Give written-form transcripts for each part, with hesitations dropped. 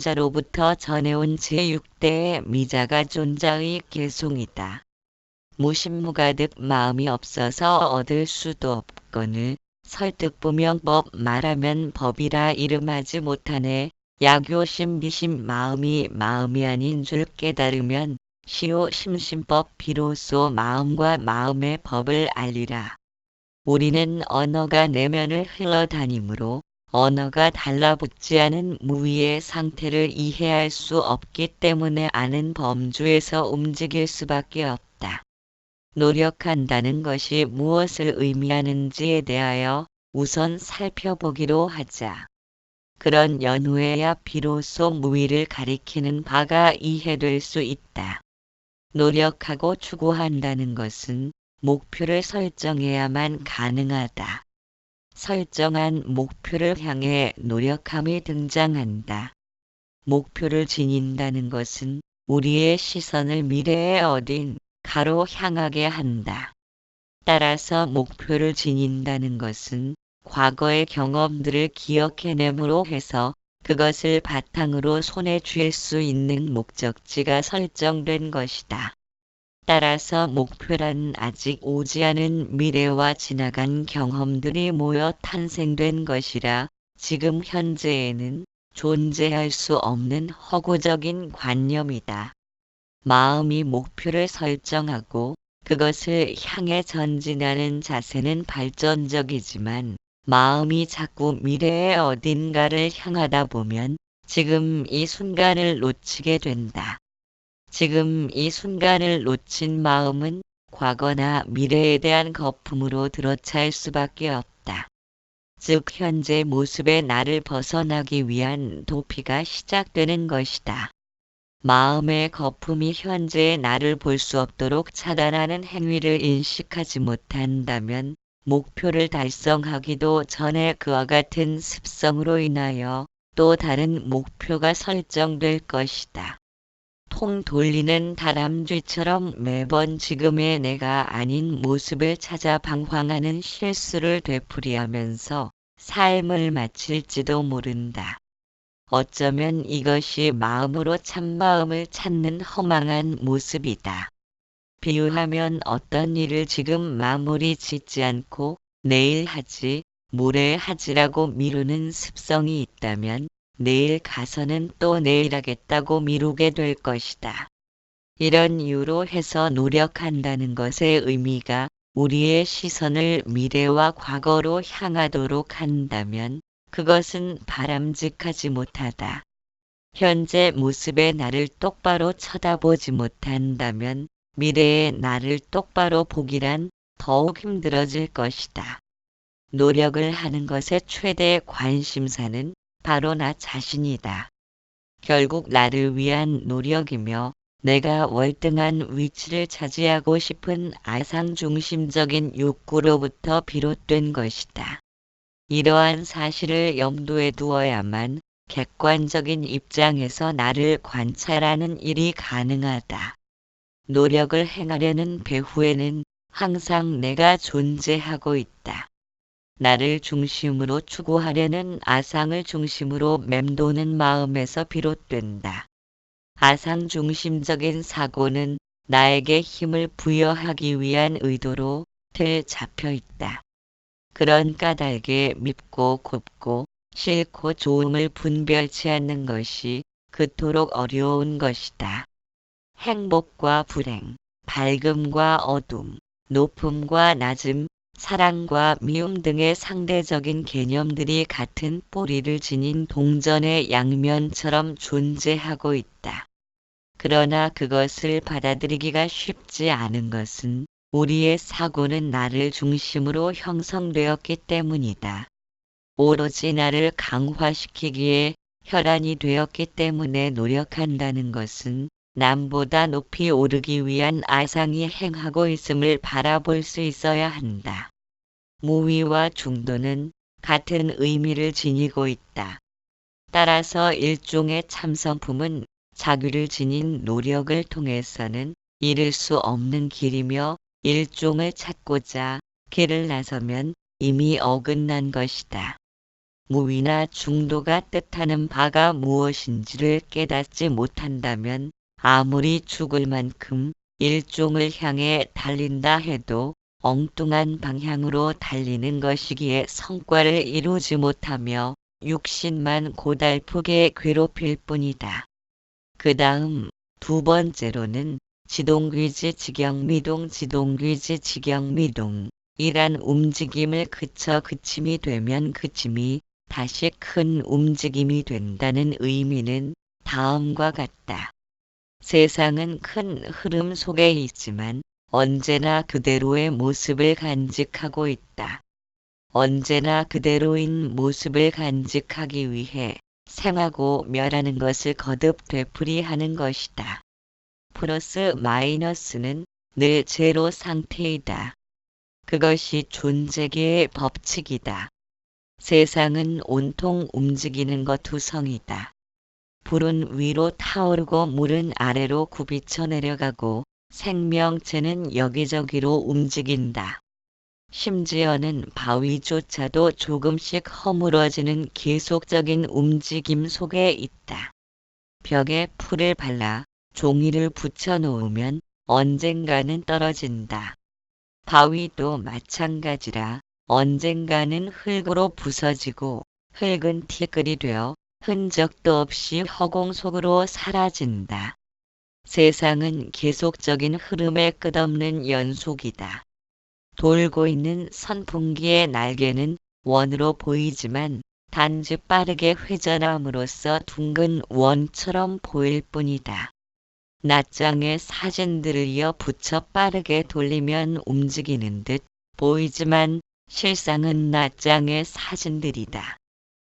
자로부터 전해온 제6대의 미자가 존자의 계송이다. 무신무가득 마음이 없어서 얻을 수도 없거늘 설득부명법 말하면 법이라 이름하지 못하네. 야교심 비심 마음이 아닌 줄 깨달으면 시오 심심법 비로소 마음과 마음의 법을 알리라. 우리는 언어가 내면을 흘러다니므로 언어가 달라붙지 않은 무위의 상태를 이해할 수 없기 때문에 아는 범주에서 움직일 수밖에 없다. 노력한다는 것이 무엇을 의미하는지에 대하여 우선 살펴보기로 하자. 그런 연후에야 비로소 무위를 가리키는 바가 이해될 수 있다. 노력하고 추구한다는 것은 목표를 설정해야만 가능하다. 설정한 목표를 향해 노력함이 등장한다. 목표를 지닌다는 것은 우리의 시선을 미래의 어딘 가로 향하게 한다. 따라서 목표를 지닌다는 것은 과거의 경험들을 기억해내므로 해서 그것을 바탕으로 손에 쥘 수 있는 목적지가 설정된 것이다. 따라서 목표란 아직 오지 않은 미래와 지나간 경험들이 모여 탄생된 것이라 지금 현재에는 존재할 수 없는 허구적인 관념이다. 마음이 목표를 설정하고 그것을 향해 전진하는 자세는 발전적이지만 마음이 자꾸 미래의 어딘가를 향하다 보면 지금 이 순간을 놓치게 된다. 지금 이 순간을 놓친 마음은 과거나 미래에 대한 거품으로 들어찰 수밖에 없다. 즉 현재 모습의 나를 벗어나기 위한 도피가 시작되는 것이다. 마음의 거품이 현재의 나를 볼 수 없도록 차단하는 행위를 인식하지 못한다면 목표를 달성하기도 전에 그와 같은 습성으로 인하여 또 다른 목표가 설정될 것이다. 통 돌리는 다람쥐처럼 매번 지금의 내가 아닌 모습을 찾아 방황하는 실수를 되풀이하면서 삶을 마칠지도 모른다. 어쩌면 이것이 마음으로 참마음을 찾는 허망한 모습이다. 비유하면 어떤 일을 지금 마무리 짓지 않고 내일 하지, 모레 하지라고 미루는 습성이 있다면 내일 가서는 또 내일 하겠다고 미루게 될 것이다. 이런 이유로 해서 노력한다는 것의 의미가 우리의 시선을 미래와 과거로 향하도록 한다면 그것은 바람직하지 못하다. 현재 모습의 나를 똑바로 쳐다보지 못한다면 미래의 나를 똑바로 보기란 더욱 힘들어질 것이다. 노력을 하는 것의 최대 관심사는 바로 나 자신이다. 결국 나를 위한 노력이며 내가 월등한 위치를 차지하고 싶은 아상중심적인 욕구로부터 비롯된 것이다. 이러한 사실을 염두에 두어야만 객관적인 입장에서 나를 관찰하는 일이 가능하다. 노력을 행하려는 배후에는 항상 내가 존재하고 있다. 나를 중심으로 추구하려는 아상을 중심으로 맴도는 마음에서 비롯된다. 아상 중심적인 사고는 나에게 힘을 부여하기 위한 의도로 틀 잡혀 있다. 그런 까닭에 밉고 곱고 싫고 좋음을 분별치 않는 것이 그토록 어려운 것이다. 행복과 불행, 밝음과 어둠, 높음과 낮음, 사랑과 미움 등의 상대적인 개념들이 같은 뿌리를 지닌 동전의 양면처럼 존재하고 있다. 그러나 그것을 받아들이기가 쉽지 않은 것은 우리의 사고는 나를 중심으로 형성되었기 때문이다. 오로지 나를 강화시키기에 혈안이 되었기 때문에 노력한다는 것은 남보다 높이 오르기 위한 아상이 행하고 있음을 바라볼 수 있어야 한다. 무위와 중도는 같은 의미를 지니고 있다. 따라서 일종의 참선품은 자규를 지닌 노력을 통해서는 이룰 수 없는 길이며 일종을 찾고자 길을 나서면 이미 어긋난 것이다. 무위나 중도가 뜻하는 바가 무엇인지를 깨닫지 못한다면 아무리 죽을 만큼 일종을 향해 달린다 해도 엉뚱한 방향으로 달리는 것이기에 성과를 이루지 못하며 육신만 고달프게 괴롭힐 뿐이다. 그 다음 두 번째로는 지동귀지 직영미동 지동귀지 직영미동 이란 움직임을 그침이 되면 그침이 다시 큰 움직임이 된다는 의미는 다음과 같다. 세상은 큰 흐름 속에 있지만 언제나 그대로의 모습을 간직하고 있다. 언제나 그대로인 모습을 간직하기 위해 생하고 멸하는 것을 거듭 되풀이하는 것이다. 플러스 마이너스는 늘 제로 상태이다. 그것이 존재계의 법칙이다. 세상은 온통 움직이는 것 투성이다. 불은 위로 타오르고 물은 아래로 굽이쳐 내려가고 생명체는 여기저기로 움직인다. 심지어는 바위조차도 조금씩 허물어지는 계속적인 움직임 속에 있다. 벽에 풀을 발라 종이를 붙여 놓으면 언젠가는 떨어진다. 바위도 마찬가지라 언젠가는 흙으로 부서지고 흙은 티끌이 되어 흔적도 없이 허공 속으로 사라진다. 세상은 계속적인 흐름의 끝없는 연속이다. 돌고 있는 선풍기의 날개는 원으로 보이지만 단지 빠르게 회전함으로써 둥근 원처럼 보일 뿐이다. 낱장의 사진들을 이어 붙여 빠르게 돌리면 움직이는 듯 보이지만 실상은 낱장의 사진들이다.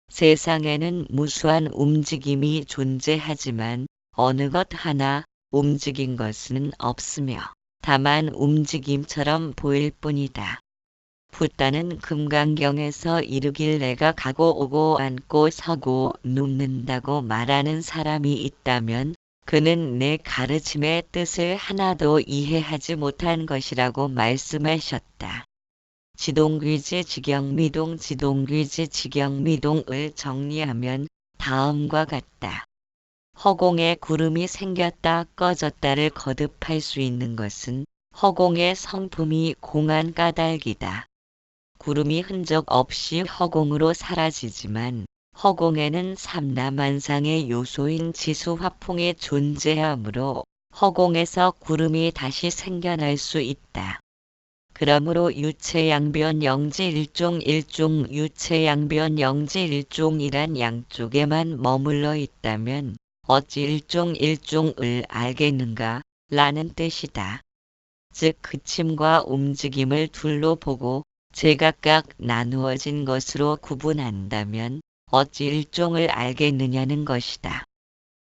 세상에는 무수한 움직임이 존재하지만 어느 것 하나 움직인 것은 없으며 다만 움직임처럼 보일 뿐이다. 붓다는 금강경에서 이르길 내가 가고 오고 앉고 서고 눕는다고 말하는 사람이 있다면 그는 내 가르침의 뜻을 하나도 이해하지 못한 것이라고 말씀하셨다. 지동귀지 직영미동 지동귀지 직영미동을 정리하면 다음과 같다. 허공에 구름이 생겼다 꺼졌다를 거듭할 수 있는 것은 허공의 성품이 공한 까닭이다. 구름이 흔적 없이 허공으로 사라지지만 허공에는 삼라만상의 요소인 지수화풍이 존재하므로 허공에서 구름이 다시 생겨날 수 있다. 그러므로 유체양변 영지일종 유체양변 영지일종이란 양쪽에만 머물러 있다면 어찌 일종을 알겠는가 라는 뜻이다. 즉 그침과 움직임을 둘로 보고 제각각 나누어진 것으로 구분한다면 어찌 일종을 알겠느냐는 것이다.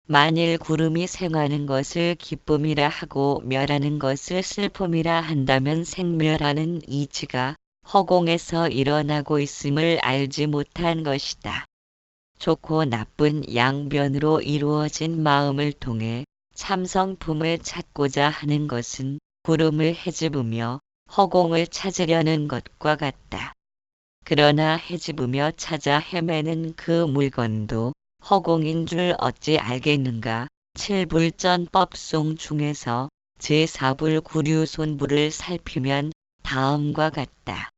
만일 구름이 생하는 것을 기쁨이라 하고 멸하는 것을 슬픔이라 한다면 생멸하는 이치가 허공에서 일어나고 있음을 알지 못한 것이다. 좋고 나쁜 양변으로 이루어진 마음을 통해 참성품을 찾고자 하는 것은 구름을 헤집으며 허공을 찾으려는 것과 같다. 그러나 헤집으며 찾아 헤매는 그 물건도 허공인 줄 어찌 알겠는가. 칠불전법송 중에서 제4불구류손불을 살피면 다음과 같다.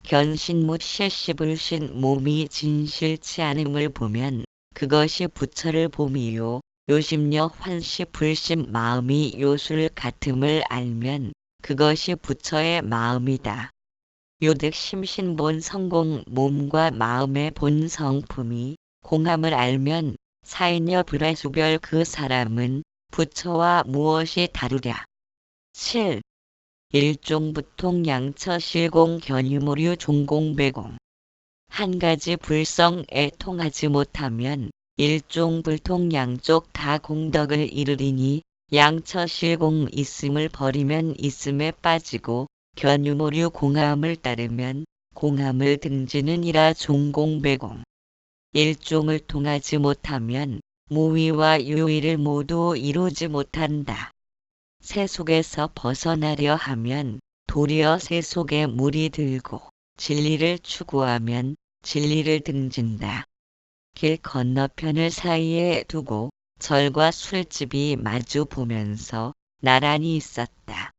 견신무 실시불신 몸이 진실치 않음을 보면 그것이 부처를 봄이요. 요심여 환시 불심 마음이 요술 같음을 알면 그것이 부처의 마음이다. 요득 심신본 성공 몸과 마음의 본 성품이 공함을 알면 사인여 불화수별 그 사람은 부처와 무엇이 다르랴. 7. 일종부통 양처실공 견유무류 종공배공. 한 가지 불성에 통하지 못하면 일종불통 양쪽 다 공덕을 이르리니 양처실공 있음을 버리면 있음에 빠지고 견유무류 공함을 따르면 공함을 등지느니라 종공배공. 일종을 통하지 못하면 무위와 유위를 모두 이루지 못한다. 새 속에서 벗어나려 하면 도리어 새 속에 물이 들고 진리를 추구하면 진리를 등진다. 길 건너편을 사이에 두고 절과 술집이 마주 보면서 나란히 있었다.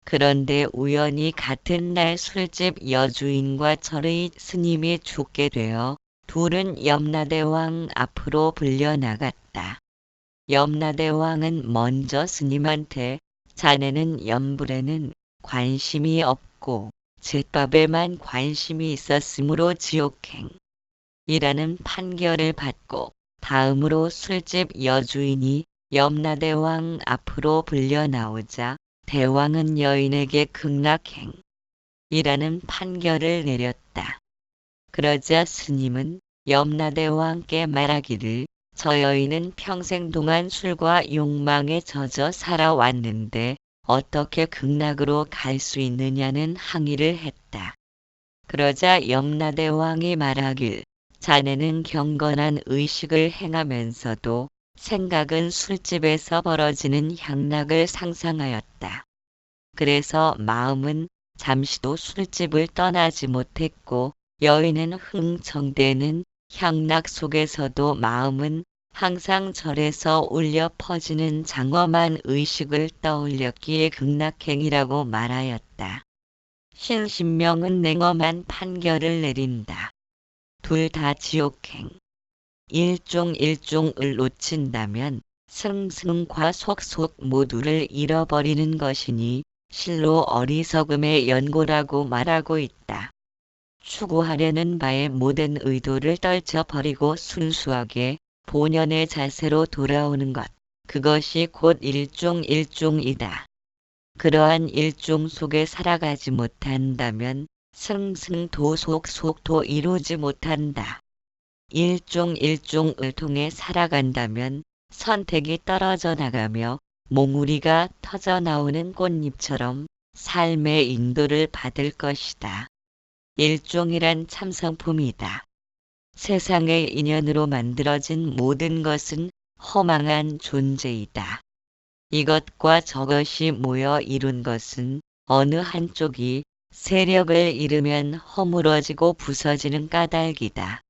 그런데 우연히 같은 날 술집 여주인과 절의 스님이 죽게 되어 둘은 염라대왕 앞으로 불려나갔다. 염라대왕은 먼저 스님한테 자네는 염불에는 관심이 없고 제밥에만 관심이 있었으므로 지옥행이라는 판결을 받고 다음으로 술집 여주인이 염라대왕 앞으로 불려나오자 대왕은 여인에게 극락행이라는 판결을 내렸다. 그러자 스님은 염라대왕께 말하기를 저 여인은 평생 동안 술과 욕망에 젖어 살아왔는데 어떻게 극락으로 갈 수 있느냐는 항의를 했다. 그러자 염라대왕이 말하길 자네는 경건한 의식을 행하면서도 생각은 술집에서 벌어지는 향락을 상상하였다. 그래서 마음은 잠시도 술집을 떠나지 못했고 여인은 흥청대는 향락 속에서도 마음은 항상 절에서 울려 퍼지는 장엄한 의식을 떠올렸기에 극락행이라고 말하였다. 신신명은 냉엄한 판결을 내린다. 둘 다 지옥행. 일종을 놓친다면 승승과 속속 모두를 잃어버리는 것이니 실로 어리석음의 연고라고 말하고 있다. 추구하려는 바의 모든 의도를 떨쳐버리고 순수하게 본연의 자세로 돌아오는 것, 그것이 곧 일종이다. 그러한 일종 속에 살아가지 못한다면 승승도속속도 이루지 못한다. 일종을 통해 살아간다면 선택이 떨어져 나가며 몽우리가 터져 나오는 꽃잎처럼 삶의 인도를 받을 것이다. 일종이란 참성품이다. 세상의 인연으로 만들어진 모든 것은 허망한 존재이다. 이것과 저것이 모여 이룬 것은 어느 한쪽이 세력을 잃으면 허물어지고 부서지는 까닭이다.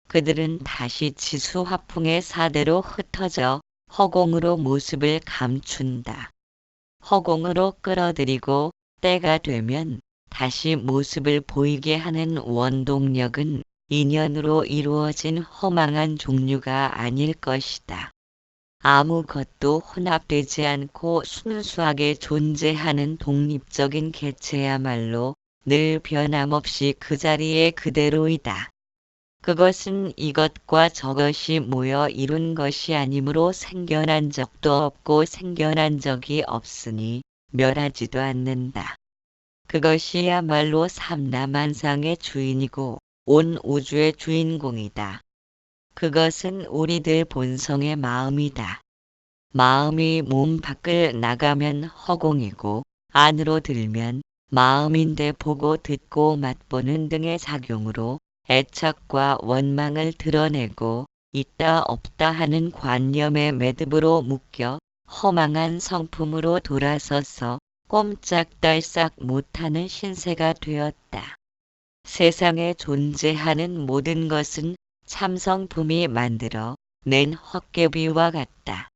그들은 다시 지수화풍의 사대로 흩어져 허공으로 모습을 감춘다. 허공으로 끌어들이고 때가 되면 다시 모습을 보이게 하는 원동력은 인연으로 이루어진 허망한 종류가 아닐 것이다. 아무것도 혼합되지 않고 순수하게 존재하는 독립적인 개체야말로 늘 변함없이 그 자리에 그대로이다. 그것은 이것과 저것이 모여 이룬 것이 아니므로 생겨난 적도 없고 생겨난 적이 없으니 멸하지도 않는다. 그것이야말로 삼라만상의 주인이고 온 우주의 주인공이다. 그것은 우리들 본성의 마음이다. 마음이 몸 밖을 나가면 허공이고 안으로 들면 마음인데 보고 듣고 맛보는 등의 작용으로 애착과 원망을 드러내고 있다 없다 하는 관념의 매듭으로 묶여 허망한 성품으로 돌아서서 꼼짝달싹 못하는 신세가 되었다. 세상에 존재하는 모든 것은 참성품이 만들어 낸 헛개비와 같다.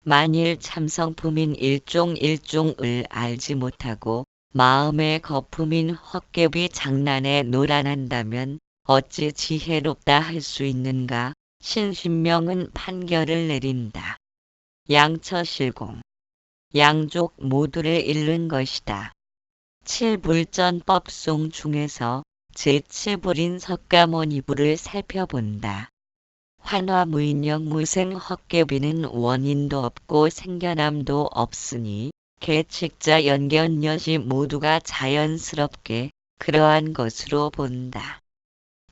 만일 참성품인 일종을 알지 못하고 마음의 거품인 헛개비 장난에 노란한다면 어찌 지혜롭다 할 수 있는가? 신신명은 판결을 내린다. 양처실공. 양족 모두를 잃는 것이다. 칠불전법송 중에서 제7불인 석가모니불을 살펴본다. 환화무인영 무생 헛개비는 원인도 없고 생겨남도 없으니 계측자 연견여시 모두가 자연스럽게 그러한 것으로 본다.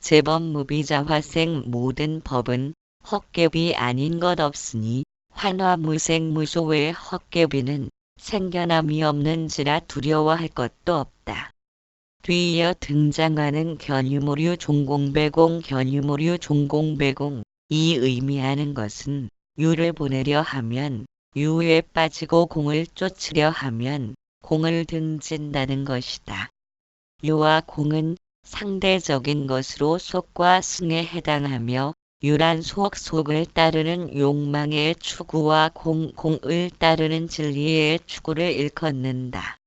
제법무비자화생 모든 법은 헛개비 아닌 것 없으니 환화무생무소의 헛개비는 생겨남이 없는지라 두려워할 것도 없다. 뒤이어 등장하는 견유무류 종공배공 견유무류 종공배공 이 의미하는 것은 유를 보내려 하면 유에 빠지고 공을 쫓으려 하면 공을 등진다는 것이다. 유와 공은 상대적인 것으로 속과 승에 해당하며 유란 속을 따르는 욕망의 추구와 공을 따르는 진리의 추구를 일컫는다.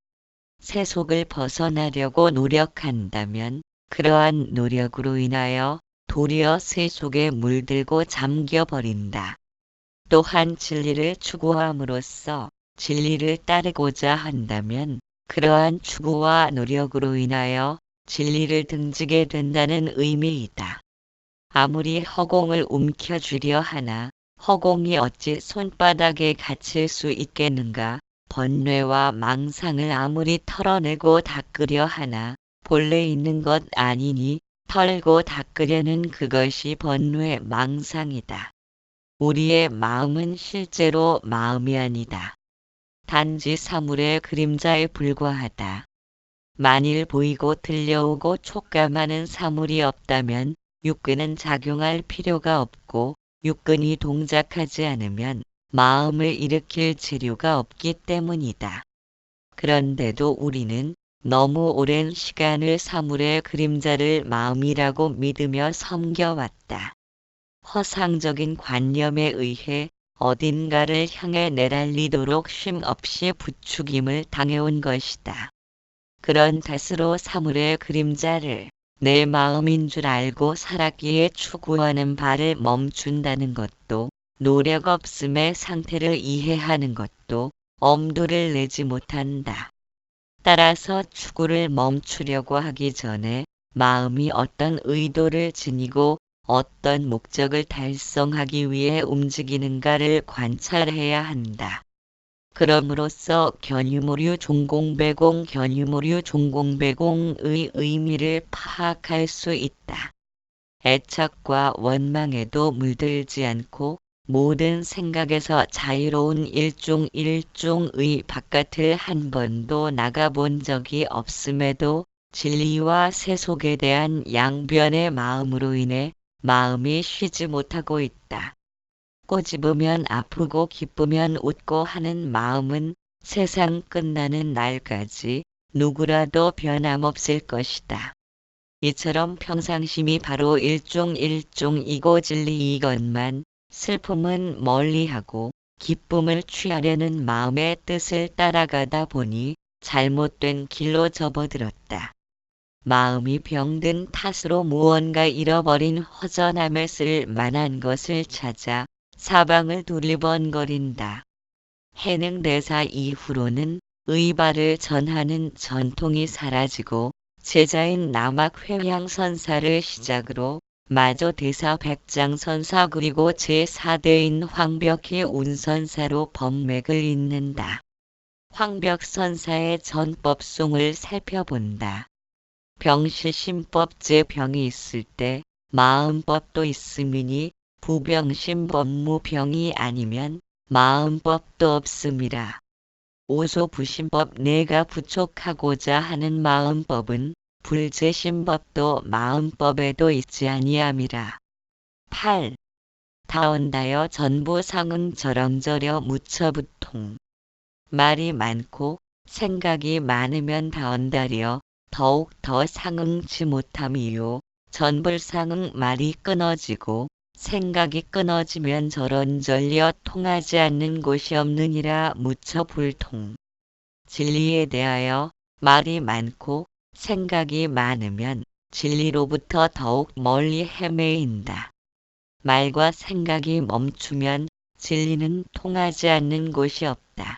세속을 벗어나려고 노력한다면 그러한 노력으로 인하여 도리어 세속에 물들고 잠겨버린다. 또한 진리를 추구함으로써 진리를 따르고자 한다면 그러한 추구와 노력으로 인하여 진리를 등지게 된다는 의미이다. 아무리 허공을 움켜쥐려 하나 허공이 어찌 손바닥에 갇힐 수 있겠는가. 번뇌와 망상을 아무리 털어내고 닦으려 하나 본래 있는 것 아니니 털고 닦으려는 그것이 번뇌 망상이다. 우리의 마음은 실제로 마음이 아니다. 단지 사물의 그림자에 불과하다. 만일 보이고 들려오고 촉감하는 사물이 없다면 육근은 작용할 필요가 없고 육근이 동작하지 않으면 마음을 일으킬 재료가 없기 때문이다. 그런데도 우리는 너무 오랜 시간을 사물의 그림자를 마음이라고 믿으며 섬겨왔다. 허상적인 관념에 의해 어딘가를 향해 내달리도록 쉼없이 부추김을 당해온 것이다. 그런 탓으로 사물의 그림자를 내 마음인 줄 알고 살았기에 추구하는 바를 멈춘다는 것도 노력 없음의 상태를 이해하는 것도 엄두를 내지 못한다. 따라서 추구를 멈추려고 하기 전에 마음이 어떤 의도를 지니고 어떤 목적을 달성하기 위해 움직이는가를 관찰해야 한다. 그럼으로써 견유무류 종공배공의 의미를 파악할 수 있다. 애착과 원망에도 물들지 않고 모든 생각에서 자유로운 일종의 바깥을 한 번도 나가본 적이 없음에도 진리와 세속에 대한 양변의 마음으로 인해 마음이 쉬지 못하고 있다. 꼬집으면 아프고 기쁘면 웃고 하는 마음은 세상 끝나는 날까지 누구라도 변함없을 것이다. 이처럼 평상심이 바로 일종이고 진리이건만 슬픔은 멀리하고 기쁨을 취하려는 마음의 뜻을 따라가다 보니 잘못된 길로 접어들었다. 마음이 병든 탓으로 무언가 잃어버린 허전함을 쓸 만한 것을 찾아 사방을 두리번거린다. 해능대사 이후로는 의발을 전하는 전통이 사라지고 제자인 남학 회양선사를 시작으로 마조 대사 백장선사 그리고 제4대인 황벽희 운선사로 법맥을 잇는다. 황벽선사의 전법송을 살펴본다. 병실심법제 병이 있을 때 마음법도 있음이니 부병심법무병이 아니면 마음법도 없음이라. 오소부심법 내가 부촉하고자 하는 마음법은 불제심법도 마음법에도 있지 아니함이라. 8. 다언다여 전부 상응 저렁저려 무처부통. 말이 많고 생각이 많으면 다언다려 더욱 더 상응치 못함이요. 전불상응 말이 끊어지고 생각이 끊어지면 저런절려 통하지 않는 곳이 없느니라 무처불통. 진리에 대하여 말이 많고 생각이 많으면 진리로부터 더욱 멀리 헤매인다. 말과 생각이 멈추면 진리는 통하지 않는 곳이 없다.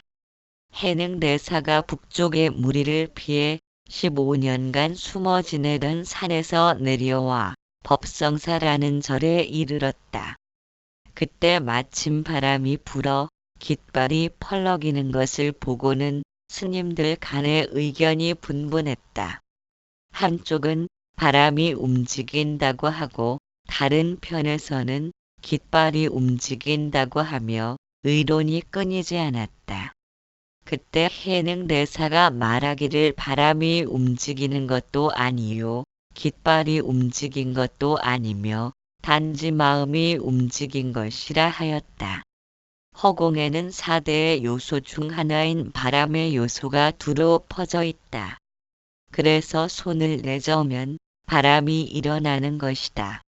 해능대사가 북쪽의 무리를 피해 15년간 숨어 지내던 산에서 내려와 법성사라는 절에 이르렀다. 그때 마침 바람이 불어 깃발이 펄럭이는 것을 보고는 스님들 간의 의견이 분분했다. 한쪽은 바람이 움직인다고 하고 다른 편에서는 깃발이 움직인다고 하며 의론이 끊이지 않았다. 그때 해능대사가 말하기를 바람이 움직이는 것도 아니요 깃발이 움직인 것도 아니며 단지 마음이 움직인 것이라 하였다. 허공에는 4대의 요소 중 하나인 바람의 요소가 두루 퍼져 있다. 그래서 손을 내저으면 바람이 일어나는 것이다.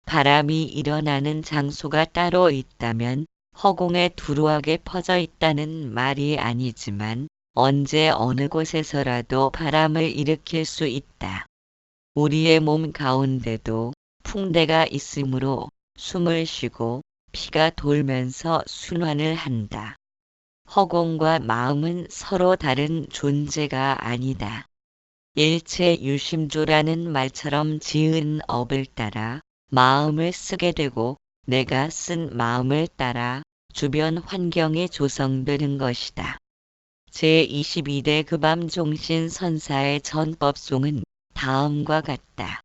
바람이 일어나는 장소가 따로 있다면 허공에 두루하게 퍼져 있다는 말이 아니지만 언제 어느 곳에서라도 바람을 일으킬 수 있다. 우리의 몸 가운데도 풍대가 있으므로 숨을 쉬고 피가 돌면서 순환을 한다. 허공과 마음은 서로 다른 존재가 아니다. 일체 유심조라는 말처럼 지은 업을 따라 마음을 쓰게 되고 내가 쓴 마음을 따라 주변 환경이 조성되는 것이다. 제22대 급암종신 선사의 전법송은 다음과 같다.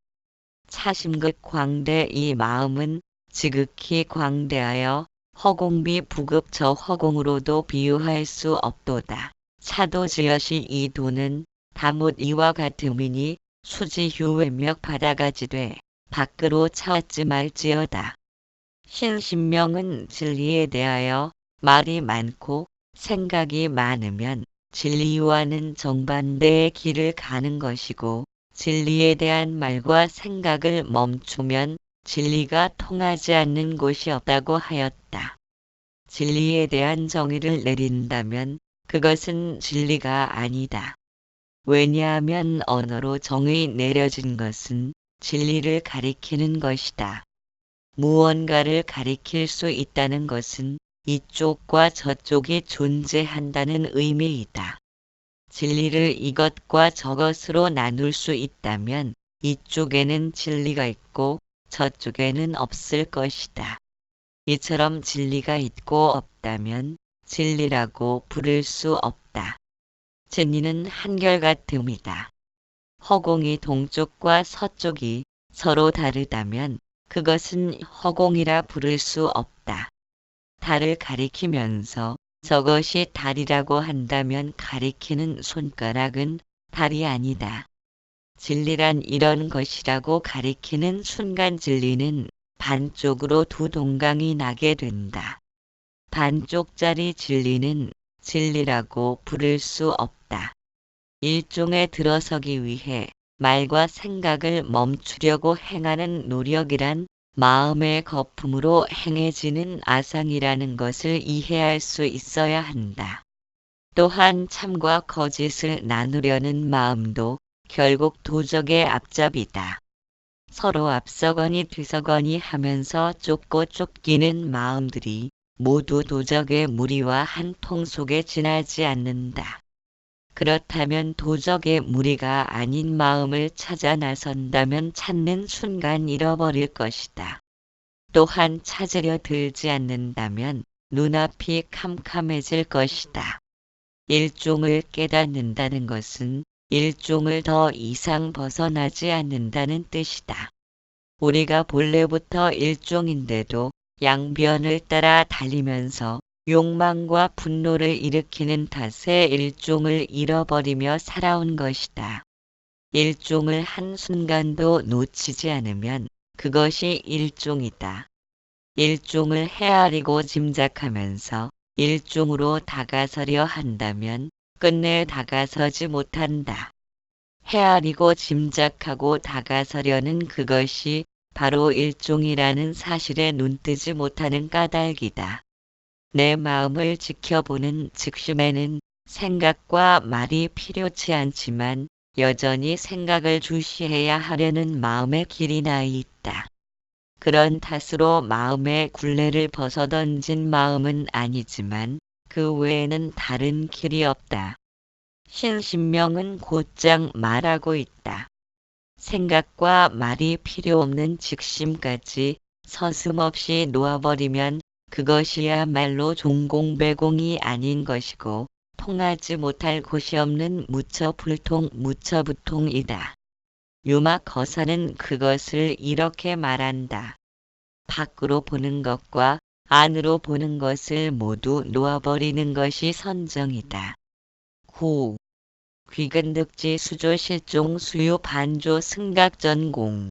차심극 광대 이 마음은 지극히 광대하여 허공비 부급 저 허공으로도 비유할 수 없도다. 차도지여시 이 도는 다못 이와 같음이니 수지휴 외명 받아가지되 밖으로 차왔지 말지어다. 신신명은 진리에 대하여 말이 많고 생각이 많으면 진리와는 정반대의 길을 가는 것이고 진리에 대한 말과 생각을 멈추면 진리가 통하지 않는 곳이 없다고 하였다. 진리에 대한 정의를 내린다면 그것은 진리가 아니다. 왜냐하면 언어로 정의 내려진 것은 진리를 가리키는 것이다. 무언가를 가리킬 수 있다는 것은 이쪽과 저쪽이 존재한다는 의미이다. 진리를 이것과 저것으로 나눌 수 있다면 이쪽에는 진리가 있고 저쪽에는 없을 것이다. 이처럼 진리가 있고 없다면 진리라고 부를 수 없다. 진리는 한결같음이다. 허공이 동쪽과 서쪽이 서로 다르다면 그것은 허공이라 부를 수 없다. 달을 가리키면서 저것이 달이라고 한다면 가리키는 손가락은 달이 아니다. 진리란 이런 것이라고 가리키는 순간 진리는 반쪽으로 두 동강이 나게 된다. 반쪽짜리 진리는 진리라고 부를 수 없다. 일종에 들어서기 위해 말과 생각을 멈추려고 행하는 노력이란 마음의 거품으로 행해지는 아상이라는 것을 이해할 수 있어야 한다. 또한 참과 거짓을 나누려는 마음도 결국 도적의 앞잡이다. 서로 앞서거니 뒤서거니 하면서 쫓고 쫓기는 마음들이 모두 도적의 무리와 한 통 속에 지나지 않는다. 그렇다면 도적의 무리가 아닌 마음을 찾아 나선다면 찾는 순간 잃어버릴 것이다. 또한 찾으려 들지 않는다면 눈앞이 캄캄해질 것이다. 일종을 깨닫는다는 것은 일종을 더 이상 벗어나지 않는다는 뜻이다. 우리가 본래부터 일종인데도 양변을 따라 달리면서 욕망과 분노를 일으키는 탓에 일종을 잃어버리며 살아온 것이다. 일종을 한순간도 놓치지 않으면 그것이 일종이다. 일종을 헤아리고 짐작하면서 일종으로 다가서려 한다면 끝내 다가서지 못한다. 헤아리고 짐작하고 다가서려는 그것이 바로 일종이라는 사실에 눈뜨지 못하는 까닭이다. 내 마음을 지켜보는 즉심에는 생각과 말이 필요치 않지만 여전히 생각을 주시해야 하려는 마음의 길이 나 있다. 그런 탓으로 마음의 굴레를 벗어던진 마음은 아니지만 그 외에는 다른 길이 없다. 신신명은 곧장 말하고 있다. 생각과 말이 필요 없는 즉심까지 서슴없이 놓아버리면 그것이야말로 종공배공이 아닌 것이고 통하지 못할 곳이 없는 무처불통 무처부통이다. 유막 거사는 그것을 이렇게 말한다. 밖으로 보는 것과 안으로 보는 것을 모두 놓아버리는 것이 선정이다. 9. 귀근득지 수조 실종 수요 반조 승각전공.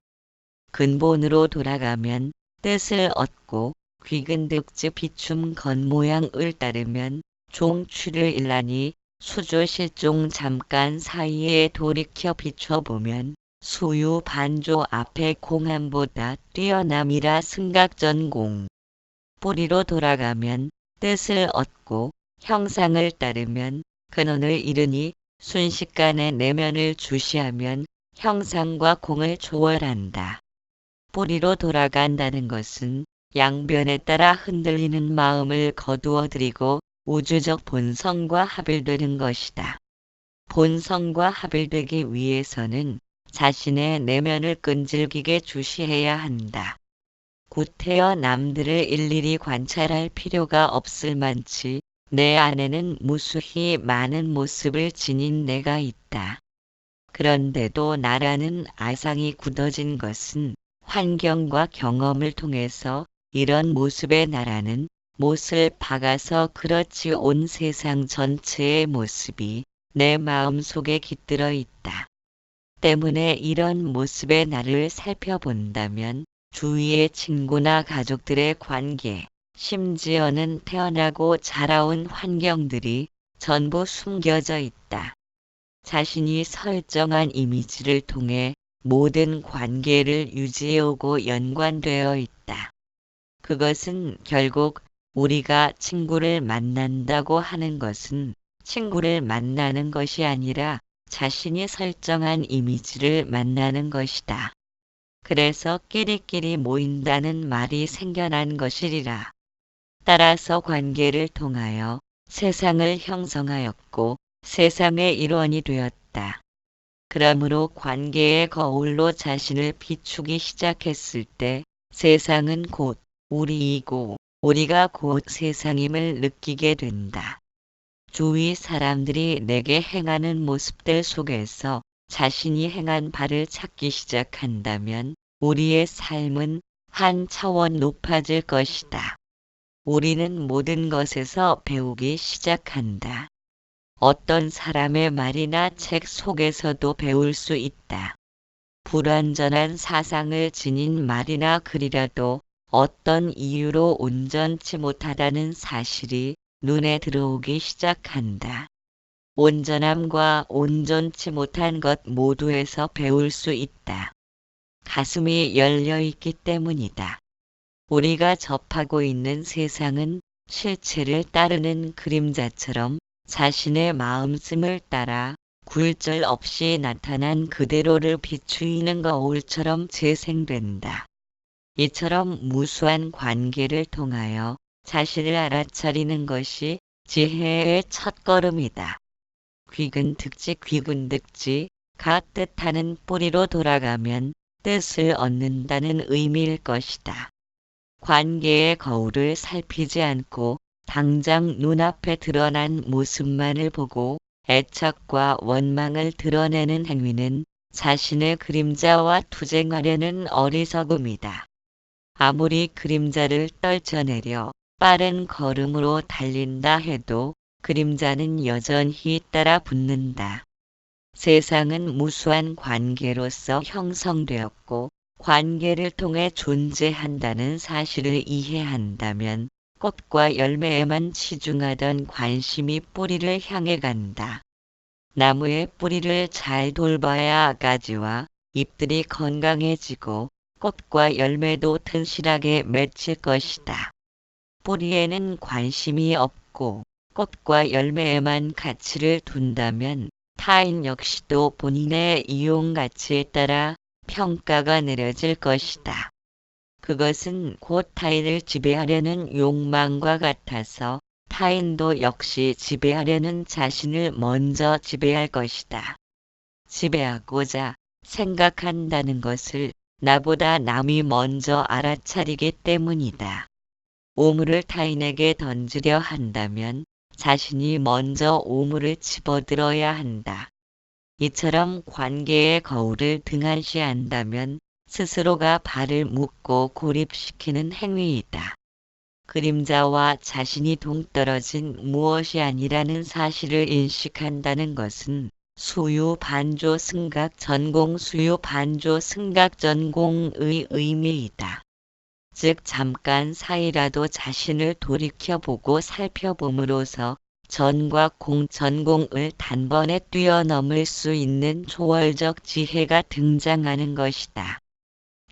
근본으로 돌아가면 뜻을 얻고 귀근득지 비춤 겉모양을 따르면 종취를 일라니 수조 실종 잠깐 사이에 돌이켜 비춰보면 수유 반조 앞에 공함보다 뛰어남이라 승각전공. 뿌리로 돌아가면 뜻을 얻고 형상을 따르면 근원을 이르니 순식간에 내면을 주시하면 형상과 공을 초월한다. 뿌리로 돌아간다는 것은 양변에 따라 흔들리는 마음을 거두어들이고 우주적 본성과 합일되는 것이다. 본성과 합일되기 위해서는 자신의 내면을 끈질기게 주시해야 한다. 구태여 남들을 일일이 관찰할 필요가 없을 만치 내 안에는 무수히 많은 모습을 지닌 내가 있다. 그런데도 나라는 아상이 굳어진 것은 환경과 경험을 통해서 이런 모습의 나라는 못을 박아서 그렇지 온 세상 전체의 모습이 내 마음 속에 깃들어 있다. 때문에 이런 모습의 나를 살펴본다면 주위의 친구나 가족들의 관계, 심지어는 태어나고 자라온 환경들이 전부 숨겨져 있다. 자신이 설정한 이미지를 통해 모든 관계를 유지해오고 연관되어 있다. 그것은 결국 우리가 친구를 만난다고 하는 것은 친구를 만나는 것이 아니라 자신이 설정한 이미지를 만나는 것이다. 그래서 끼리끼리 모인다는 말이 생겨난 것이리라. 따라서 관계를 통하여 세상을 형성하였고 세상의 일원이 되었다. 그러므로 관계의 거울로 자신을 비추기 시작했을 때 세상은 곧 우리이고 우리가 곧 세상임을 느끼게 된다. 주위 사람들이 내게 행하는 모습들 속에서 자신이 행한 바를 찾기 시작한다면 우리의 삶은 한 차원 높아질 것이다. 우리는 모든 것에서 배우기 시작한다. 어떤 사람의 말이나 책 속에서도 배울 수 있다. 불완전한 사상을 지닌 말이나 글이라도 어떤 이유로 온전치 못하다는 사실이 눈에 들어오기 시작한다. 온전함과 온전치 못한 것 모두에서 배울 수 있다. 가슴이 열려 있기 때문이다. 우리가 접하고 있는 세상은 실체를 따르는 그림자처럼 자신의 마음씀을 따라 굴절 없이 나타난 그대로를 비추이는 거울처럼 재생된다. 이처럼 무수한 관계를 통하여 자신을 알아차리는 것이 지혜의 첫걸음이다. 귀근득지 귀군득지가 뜻하는 뿌리로 돌아가면 뜻을 얻는다는 의미일 것이다. 관계의 거울을 살피지 않고 당장 눈앞에 드러난 모습만을 보고 애착과 원망을 드러내는 행위는 자신의 그림자와 투쟁하려는 어리석음이다. 아무리 그림자를 떨쳐내려 빠른 걸음으로 달린다 해도 그림자는 여전히 따라 붙는다. 세상은 무수한 관계로서 형성되었고 관계를 통해 존재한다는 사실을 이해한다면 꽃과 열매에만 치중하던 관심이 뿌리를 향해 간다. 나무의 뿌리를 잘 돌봐야 가지와 잎들이 건강해지고 꽃과 열매도 튼실하게 맺힐 것이다. 뿌리에는 관심이 없고 꽃과 열매에만 가치를 둔다면 타인 역시도 본인의 이용 가치에 따라 평가가 내려질 것이다. 그것은 곧 타인을 지배하려는 욕망과 같아서 타인도 역시 지배하려는 자신을 먼저 지배할 것이다. 지배하고자 생각한다는 것을 나보다 남이 먼저 알아차리기 때문이다. 오물을 타인에게 던지려 한다면 자신이 먼저 오물을 집어들어야 한다. 이처럼 관계의 거울을 등한시한다면 스스로가 발을 묶고 고립시키는 행위이다. 그림자와 자신이 동떨어진 무엇이 아니라는 사실을 인식한다는 것은 수유 반조 승각 전공 수유 반조 승각 전공의 의미이다. 즉 잠깐 사이라도 자신을 돌이켜보고 살펴봄으로써 전과 공 전공을 단번에 뛰어넘을 수 있는 초월적 지혜가 등장하는 것이다.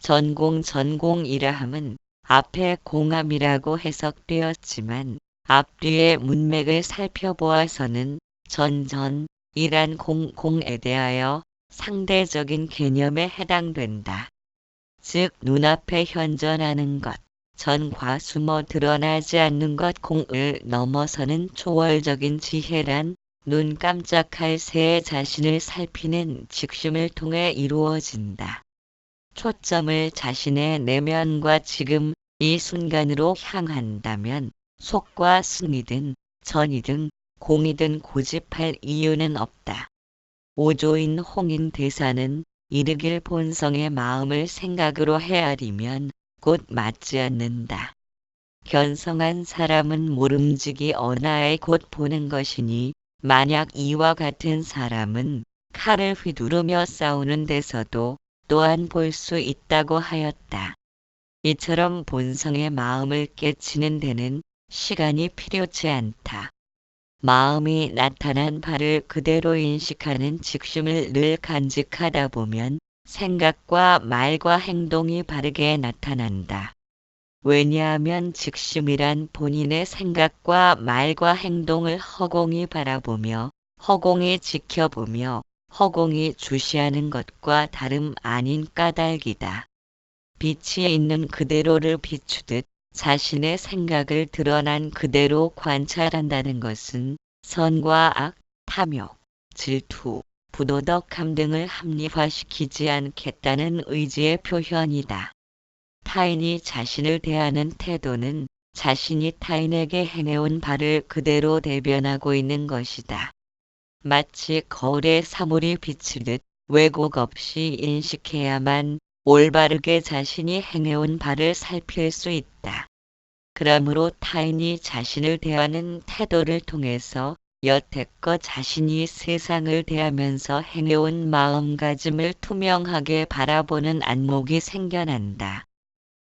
전공이라 함은 앞에 공함이라고 해석되었지만 앞뒤의 문맥을 살펴보아서는 전이란 공에 대하여 상대적인 개념에 해당된다. 즉 눈앞에 현존하는 것, 전과 숨어 드러나지 않는 것 공을 넘어서는 초월적인 지혜란 눈 깜짝할 새에 자신을 살피는 직심을 통해 이루어진다. 초점을 자신의 내면과 지금 이 순간으로 향한다면 속과 승이든 전이든 공이든 고집할 이유는 없다. 오조인 홍인 대사는 이르길 본성의 마음을 생각으로 헤아리면 곧 맞지 않는다. 견성한 사람은 모름지기 언하에 곧 보는 것이니 만약 이와 같은 사람은 칼을 휘두르며 싸우는 데서도 또한 볼 수 있다고 하였다. 이처럼 본성의 마음을 깨치는 데는 시간이 필요치 않다. 마음이 나타난 바를 그대로 인식하는 직심을 늘 간직하다 보면 생각과 말과 행동이 바르게 나타난다. 왜냐하면 직심이란 본인의 생각과 말과 행동을 허공이 바라보며 허공이 지켜보며 허공이 주시하는 것과 다름 아닌 까닭이다. 빛이 있는 그대로를 비추듯 자신의 생각을 드러난 그대로 관찰한다는 것은 선과 악, 탐욕, 질투, 부도덕함 등을 합리화시키지 않겠다는 의지의 표현이다. 타인이 자신을 대하는 태도는 자신이 타인에게 행해온 바를 그대로 대변하고 있는 것이다. 마치 거울에 사물이 비치듯 왜곡 없이 인식해야만 올바르게 자신이 행해온 바를 살필 수 있다. 그러므로 타인이 자신을 대하는 태도를 통해서 여태껏 자신이 세상을 대하면서 행해온 마음가짐을 투명하게 바라보는 안목이 생겨난다.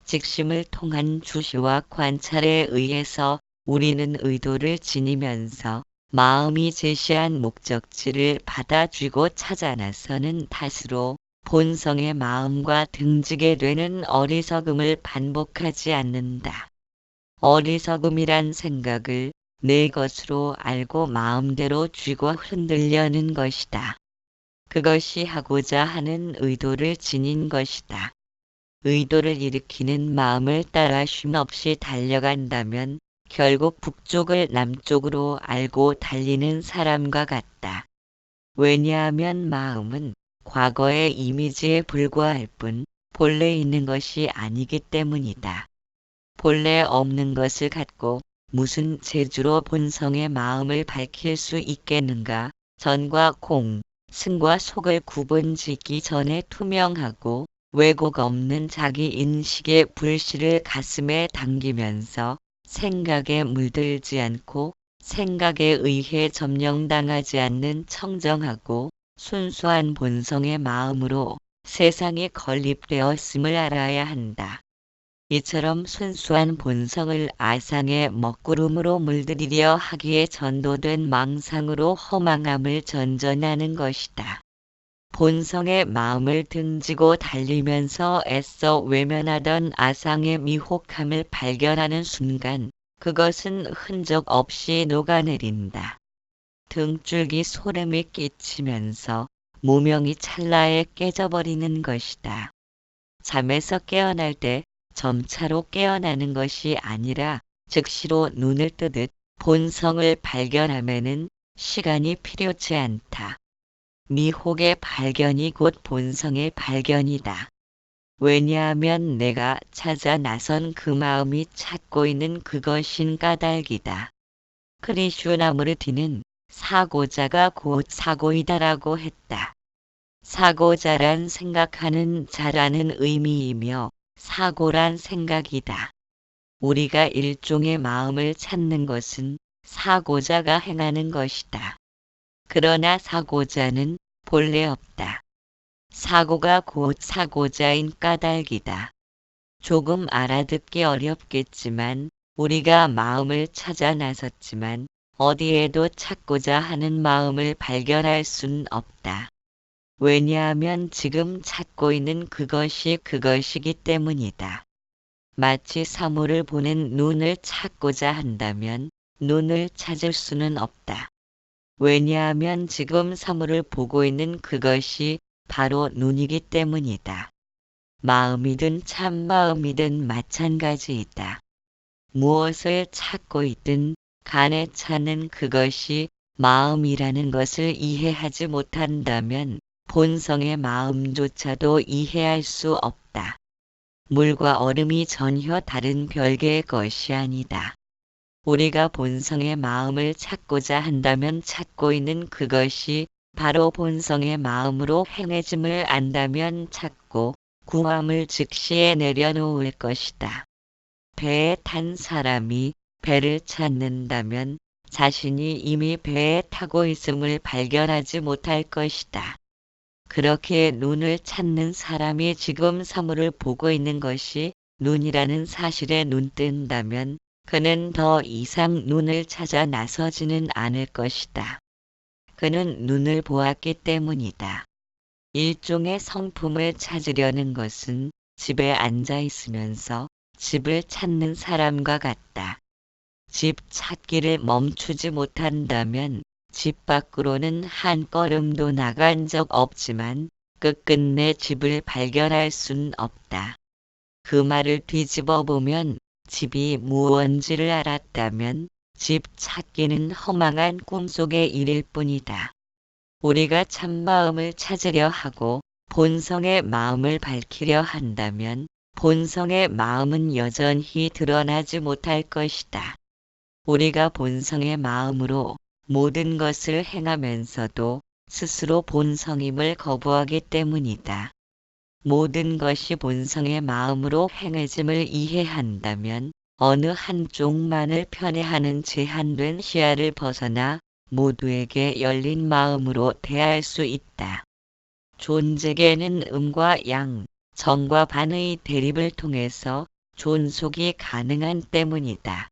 직심을 통한 주시와 관찰에 의해서 우리는 의도를 지니면서 마음이 제시한 목적지를 받아쥐고 찾아 나서는 탓으로 본성의 마음과 등지게 되는 어리석음을 반복하지 않는다. 어리석음이란 생각을 내 것으로 알고 마음대로 쥐고 흔들려는 것이다. 그것이 하고자 하는 의도를 지닌 것이다. 의도를 일으키는 마음을 따라 쉼없이 달려간다면 결국 북쪽을 남쪽으로 알고 달리는 사람과 같다. 왜냐하면 마음은 과거의 이미지에 불과할 뿐 본래 있는 것이 아니기 때문이다. 본래 없는 것을 갖고 무슨 재주로 본성의 마음을 밝힐 수 있겠는가? 전과 공, 승과 속을 구분짓기 전에 투명하고 왜곡 없는 자기 인식의 불씨를 가슴에 당기면서 생각에 물들지 않고 생각에 의해 점령당하지 않는 청정하고 순수한 본성의 마음으로 세상에 건립되었음을 알아야 한다. 이처럼 순수한 본성을 아상의 먹구름으로 물들이려 하기에 전도된 망상으로 허망함을 전전하는 것이다. 본성의 마음을 등지고 달리면서 애써 외면하던 아상의 미혹함을 발견하는 순간 그것은 흔적 없이 녹아내린다. 등줄기 소름이 끼치면서 무명이 찰나에 깨져버리는 것이다. 잠에서 깨어날 때 점차로 깨어나는 것이 아니라 즉시로 눈을 뜨듯 본성을 발견하면은 시간이 필요치 않다. 미혹의 발견이 곧 본성의 발견이다. 왜냐하면 내가 찾아 나선 그 마음이 찾고 있는 그것인 까닭이다. 크리슈나무르티는 사고자가 곧 사고이다라고 했다. 사고자란 생각하는 자라는 의미이며 사고란 생각이다. 우리가 일종의 마음을 찾는 것은 사고자가 행하는 것이다. 그러나 사고자는 본래 없다. 사고가 곧 사고자인 까닭이다. 조금 알아듣기 어렵겠지만 우리가 마음을 찾아 나섰지만 어디에도 찾고자 하는 마음을 발견할 순 없다. 왜냐하면 지금 찾고 있는 그것이 그것이기 때문이다. 마치 사물을 보는 눈을 찾고자 한다면 눈을 찾을 수는 없다. 왜냐하면 지금 사물을 보고 있는 그것이 바로 눈이기 때문이다. 마음이든 참마음이든 마찬가지이다. 무엇을 찾고 있든 간에 찾는 그것이 마음이라는 것을 이해하지 못한다면 본성의 마음조차도 이해할 수 없다. 물과 얼음이 전혀 다른 별개의 것이 아니다. 우리가 본성의 마음을 찾고자 한다면 찾고 있는 그것이 바로 본성의 마음으로 행해짐을 안다면 찾고 구함을 즉시에 내려놓을 것이다. 배에 탄 사람이 배를 찾는다면 자신이 이미 배에 타고 있음을 발견하지 못할 것이다. 그렇게 눈을 찾는 사람이 지금 사물을 보고 있는 것이 눈이라는 사실에 눈뜬다면 그는 더 이상 눈을 찾아 나서지는 않을 것이다. 그는 눈을 보았기 때문이다. 일종의 성품을 찾으려는 것은 집에 앉아 있으면서 집을 찾는 사람과 같다. 집 찾기를 멈추지 못한다면 집 밖으로는 한 걸음도 나간 적 없지만 끝끝내 집을 발견할 순 없다. 그 말을 뒤집어 보면 집이 무언지를 알았다면 집 찾기는 허망한 꿈속의 일일 뿐이다. 우리가 참마음을 찾으려 하고 본성의 마음을 밝히려 한다면 본성의 마음은 여전히 드러나지 못할 것이다. 우리가 본성의 마음으로 모든 것을 행하면서도 스스로 본성임을 거부하기 때문이다. 모든 것이 본성의 마음으로 행해짐을 이해한다면 어느 한쪽만을 편애하는 제한된 시야를 벗어나 모두에게 열린 마음으로 대할 수 있다. 존재계는 음과 양, 정과 반의 대립을 통해서 존속이 가능한 때문이다.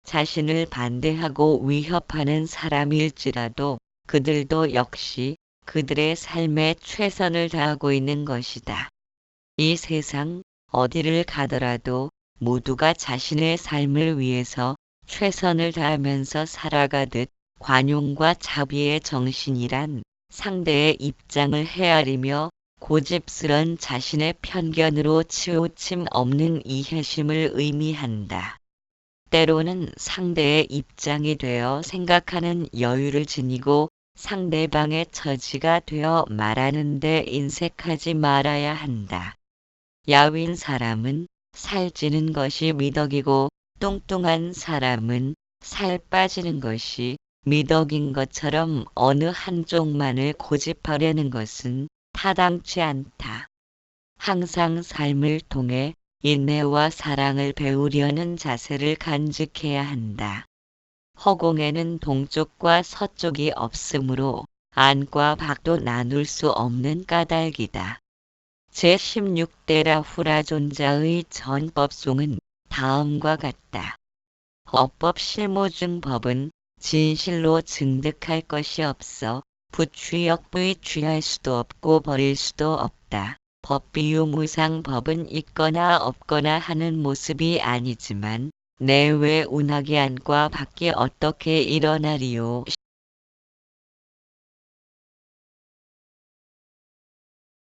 자신을 반대하고 위협하는 사람일지라도 그들도 역시 그들의 삶에 최선을 다하고 있는 것이다. 이 세상 어디를 가더라도 모두가 자신의 삶을 위해서 최선을 다하면서 살아가듯 관용과 자비의 정신이란 상대의 입장을 헤아리며 고집스런 자신의 편견으로 치우침 없는 이해심을 의미한다. 때로는 상대의 입장이 되어 생각하는 여유를 지니고 상대방의 처지가 되어 말하는 데 인색하지 말아야 한다. 야윈 사람은 살찌는 것이 미덕이고 뚱뚱한 사람은 살 빠지는 것이 미덕인 것처럼 어느 한쪽만을 고집하려는 것은 타당치 않다. 항상 삶을 통해 인내와 사랑을 배우려는 자세를 간직해야 한다. 허공에는 동쪽과 서쪽이 없으므로 안과 밖도 나눌 수 없는 까닭이다. 제16대 라후라존자의 전법송은 다음과 같다. 어법 실무 중 법은 진실로 증득할 것이 없어 부취역부의 취할 수도 없고 버릴 수도 없다. 법비유무상 법은 있거나 없거나 하는 모습이 아니지만 내외 운하기 안과 밖이 어떻게 일어나리요.